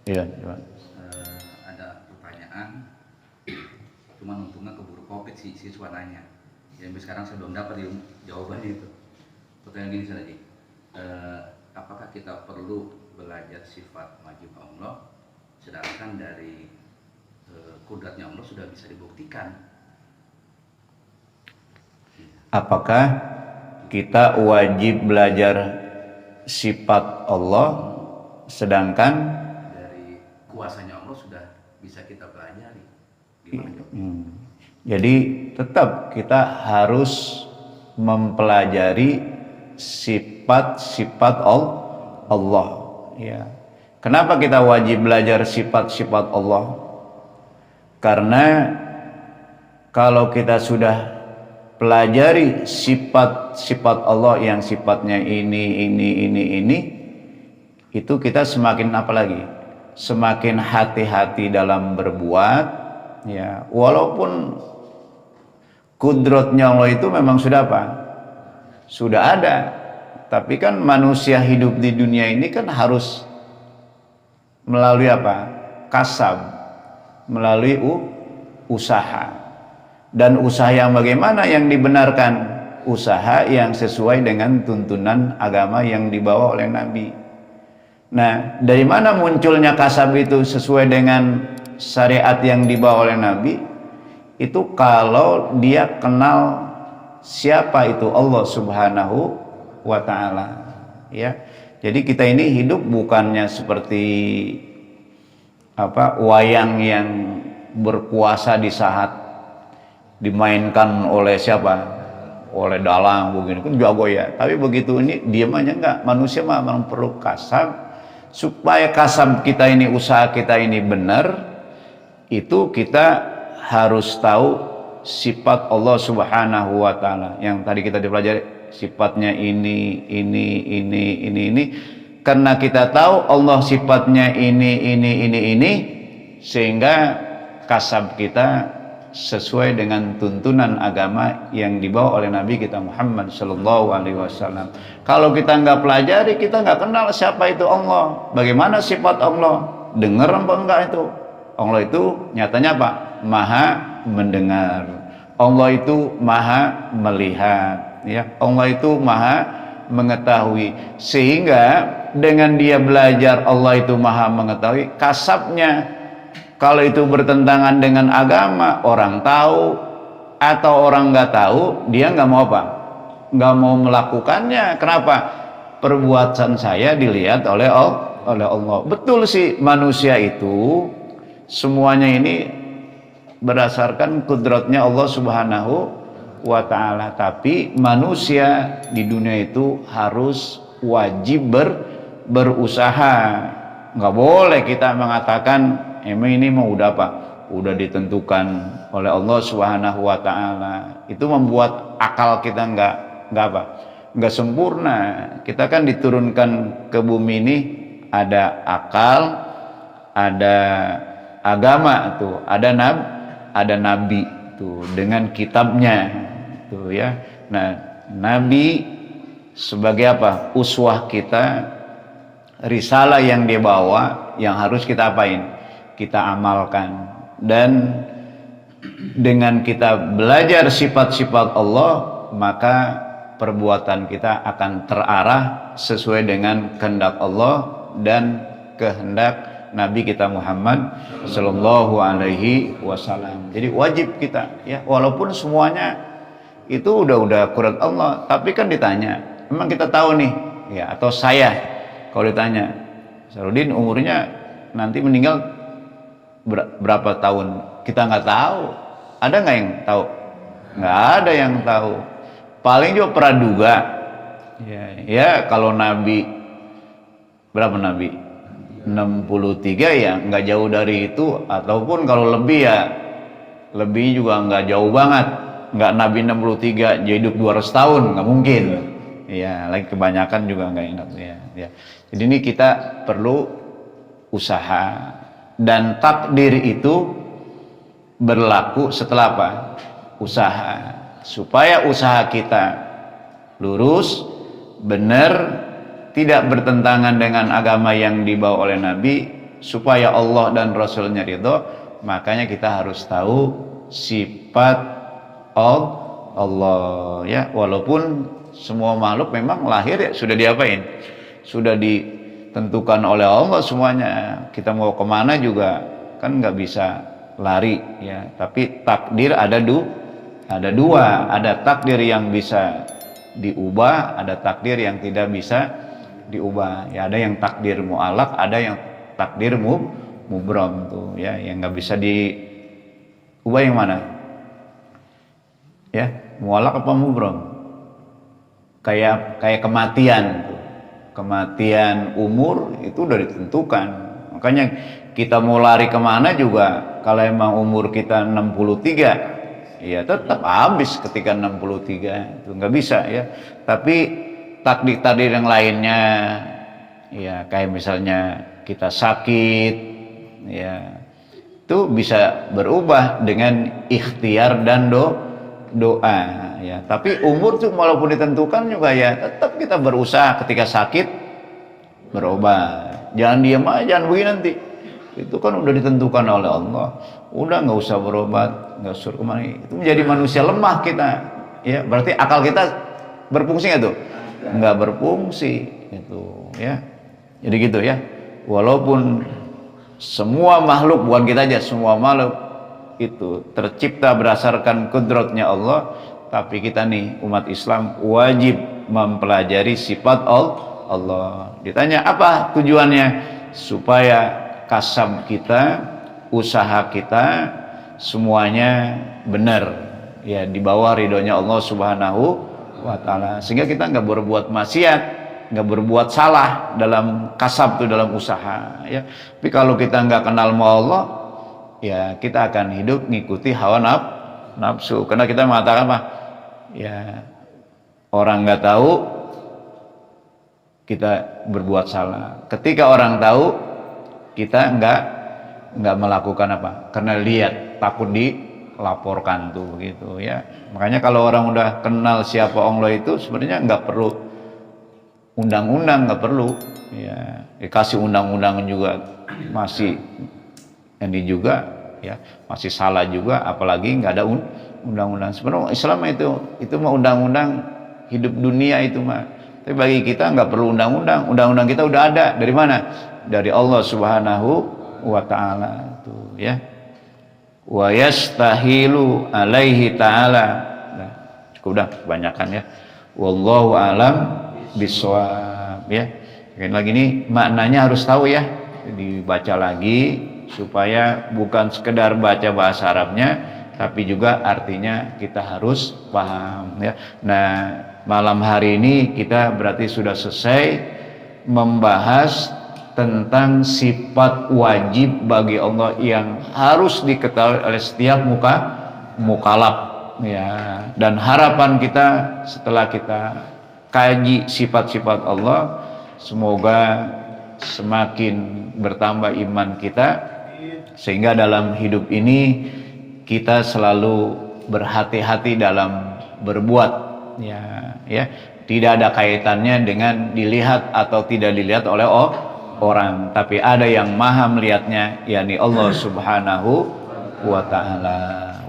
Iya, Ada pertanyaan, cuman untungnya keburu covid sih siswa nanya. Ya, sampai sekarang saya belum dapat jawabannya itu. Pertanyaan gini tadi, apakah kita perlu belajar sifat wajib Allah, sedangkan dari kudratnya Allah sudah bisa dibuktikan? Apakah kita wajib belajar sifat Allah sedangkan Dari kuasanya Allah sudah bisa kita pelajari? Gimana jawabnya? Jadi tetap kita harus mempelajari sifat-sifat Allah. Ya. Kenapa kita wajib belajar sifat-sifat Allah? Karena kalau kita sudah pelajari sifat-sifat Allah yang sifatnya ini, itu kita semakin apa lagi? Semakin hati-hati dalam berbuat, ya. Walaupun kudratnya Allah itu memang sudah apa? Sudah ada. Tapi kan manusia hidup di dunia ini kan harus melalui apa? Kasab, melalui usaha. Dan usaha yang bagaimana yang dibenarkan? Usaha yang sesuai dengan tuntunan agama yang dibawa oleh Nabi. Nah, dari mana munculnya kasab itu sesuai dengan syariat yang dibawa oleh Nabi? Itu kalau dia kenal siapa itu Allah Subhanahu wa ta'ala, ya. Jadi kita ini hidup bukannya seperti wayang yang berkuasa di saat dimainkan oleh siapa? Oleh dalang begini kan jago ya. Tapi begitu ini diam aja enggak. Manusia memang perlu kasab. Supaya kasab kita ini, usaha kita ini benar, itu kita harus tahu sifat Allah Subhanahu wa ta'ala yang tadi kita dipelajari, sifatnya ini. Karena kita tahu Allah sifatnya ini, sehingga kasab kita sesuai dengan tuntunan agama yang dibawa oleh Nabi kita Muhammad sallallahu alaihi wasallam. Kalau kita nggak pelajari, kita nggak kenal siapa itu Allah, bagaimana sifat Allah, dengar apa enggak itu? Allah itu nyatanya apa? Maha mendengar. Allah itu maha melihat, ya. Allah itu maha mengetahui. Sehingga dengan dia belajar Allah itu maha mengetahui, kasabnya kalau itu bertentangan dengan agama, orang tahu atau orang nggak tahu, dia nggak mau apa? Nggak mau melakukannya. Kenapa? Perbuatan saya dilihat oleh Allah. Betul sih, manusia itu semuanya ini berdasarkan kudratnya Allah Subhanahu wa ta'ala. Tapi manusia di dunia itu harus wajib berusaha. Nggak boleh kita mengatakan emang ini mau udah apa? Udah ditentukan oleh Allah Subhanahu wa ta'ala. Itu membuat akal kita nggak sempurna. Kita kan diturunkan ke bumi ini ada akal, ada agama tuh, ada nabi tuh dengan kitabnya tuh, ya. Nah, nabi sebagai apa? Uswah kita, risalah yang dia bawa yang harus kita apain? Kita amalkan. Dan dengan kita belajar sifat-sifat Allah, maka perbuatan kita akan terarah sesuai dengan kehendak Allah dan kehendak Nabi kita Muhammad sallallahu alaihi wasallam. Jadi wajib kita, ya, walaupun semuanya itu udah kurat Allah, tapi kan ditanya, memang kita tahu nih, ya, atau saya kalau ditanya, Sarudin umurnya nanti meninggal berapa tahun, kita nggak tahu. Ada nggak yang tahu? Nggak ada yang tahu. Paling juga praduga. Ya kalau Nabi, berapa Nabi? 63 ya, nggak jauh dari itu. Ataupun kalau lebih ya, lebih juga nggak jauh banget. Nggak Nabi 63 jadi hidup 200 tahun, nggak mungkin. Ya, lagi kebanyakan juga nggak enak. Ya. Jadi ini kita perlu usaha. Dan takdir itu berlaku setelah apa? Usaha. Supaya usaha kita lurus, benar, tidak bertentangan dengan agama yang dibawa oleh Nabi, supaya Allah dan Rasulnya ridho, makanya kita harus tahu sifat Allah ya. Walaupun semua makhluk memang lahir ya sudah diapain, sudah ditentukan oleh Allah semuanya. Kita mau kemana juga kan nggak bisa lari ya. Tapi takdir ada dua, ada takdir yang bisa diubah, ada takdir yang tidak bisa diubah ya. Ada yang takdir mu'alaq, ada yang takdir mubram tuh ya, yang nggak bisa diubah. Yang mana ya, mu'alaq apa mubram? Kayak kematian tuh. Kematian umur itu udah ditentukan. Makanya kita mau lari kemana juga, kalau emang umur kita 63 ya tetap habis ketika 63, itu nggak bisa ya. Tapi takdir yang lainnya ya, kayak misalnya kita sakit ya, itu bisa berubah dengan ikhtiar dan doa ya. Tapi umur tuh walaupun ditentukan juga ya tetap kita berusaha. Ketika sakit berobat, jangan diam aja, jangan begini nanti. Itu kan udah ditentukan oleh Allah. Udah nggak usah berobat, nggak usah kemana. Itu menjadi manusia lemah kita ya. Berarti akal kita berfungsi nggak tuh? Nggak berfungsi itu ya. Jadi gitu ya. Walaupun semua makhluk, bukan kita aja, semua makhluk itu tercipta berdasarkan kudratnya Allah, tapi kita nih umat Islam wajib mempelajari sifat Allah. Ditanya apa tujuannya? Supaya kasab kita, usaha kita semuanya benar ya, di bawah ridhonya Allah Subhanahu wa taala, sehingga kita nggak berbuat maksiat, nggak berbuat salah dalam kasab itu, dalam usaha ya. Tapi kalau kita nggak kenal sama Allah ya, kita akan hidup ngikuti hawa nafsu. Karena kita mengatakan apa ya, orang nggak tahu kita berbuat salah. Ketika orang tahu kita nggak melakukan apa, karena lihat, takut dilaporkan tuh begitu ya. Makanya kalau orang udah kenal siapa Allah itu, sebenarnya nggak perlu undang-undang, nggak perlu ya. Dikasih undang-undang juga masih ini juga ya, masih salah juga, apalagi nggak ada undang-undang. Sebenarnya Islam itu mah undang-undang hidup dunia itu mah. Tapi bagi kita nggak perlu undang-undang. Undang-undang kita udah ada. Dari mana? Dari Allah Subhanahu wa ta'ala tuh ya. Wa yastahilu alaihi ta'ala. Nah, cukup dah kebanyakan ya. Wallahu alam bisawab ya. Sekali lagi ini maknanya harus tahu ya. Dibaca lagi supaya bukan sekedar baca bahasa Arabnya, tapi juga artinya kita harus paham ya. Nah, malam hari ini kita berarti sudah selesai membahas tentang sifat wajib bagi Allah yang harus diketahui oleh setiap mukallaf ya. Dan harapan kita setelah kita kaji sifat-sifat Allah, semoga semakin bertambah iman kita, sehingga dalam hidup ini kita selalu berhati-hati dalam berbuat ya. Tidak ada kaitannya dengan dilihat atau tidak dilihat oleh orang, tapi ada yang maha melihatnya, yakni Allah Subhanahu wa ta'ala.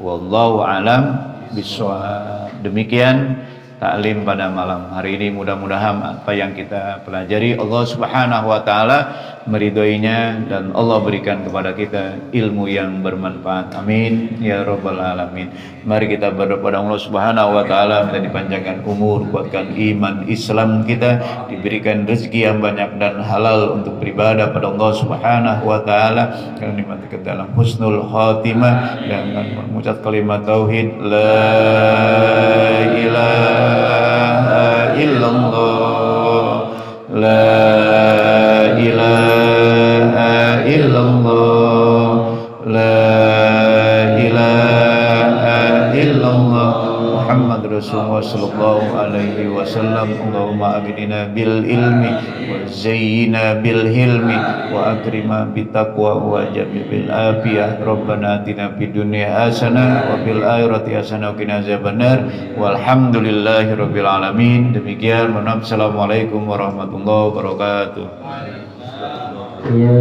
Wallahu alam bishawab. Demikian taklim pada malam hari ini. Mudah-mudahan apa yang kita pelajari Allah Subhanahu wa ta'ala meridhoinya, dan Allah berikan kepada kita ilmu yang bermanfaat. Amin ya rabbal alamin. Mari kita berdoa pada Allah Subhanahu wa ta'ala, minta dipanjangkan umur, kuatkan iman Islam kita, diberikan rezeki yang banyak dan halal untuk beribadah pada Allah Subhanahu wa ta'ala, dan dimatikan dalam husnul khatimah dengan mengucap kalimat tauhid la ilaha illallah, la ilaha illallah, la ilaha illallah, Muhammad Rasulullah sallallahu alaihi wasallam. Allahumma aghnina bil ilmi wal zayyina bil hilmi wa akrima bit taqwa wa jabi bil afiyah. Rabbana atina fid dunya hasanah wa fil akhirati hasanah wa qina azabannar. Walhamdulillahi rabbil alamin. Demikian, assalamualaikum warahmatullahi wabarakatuh. Ya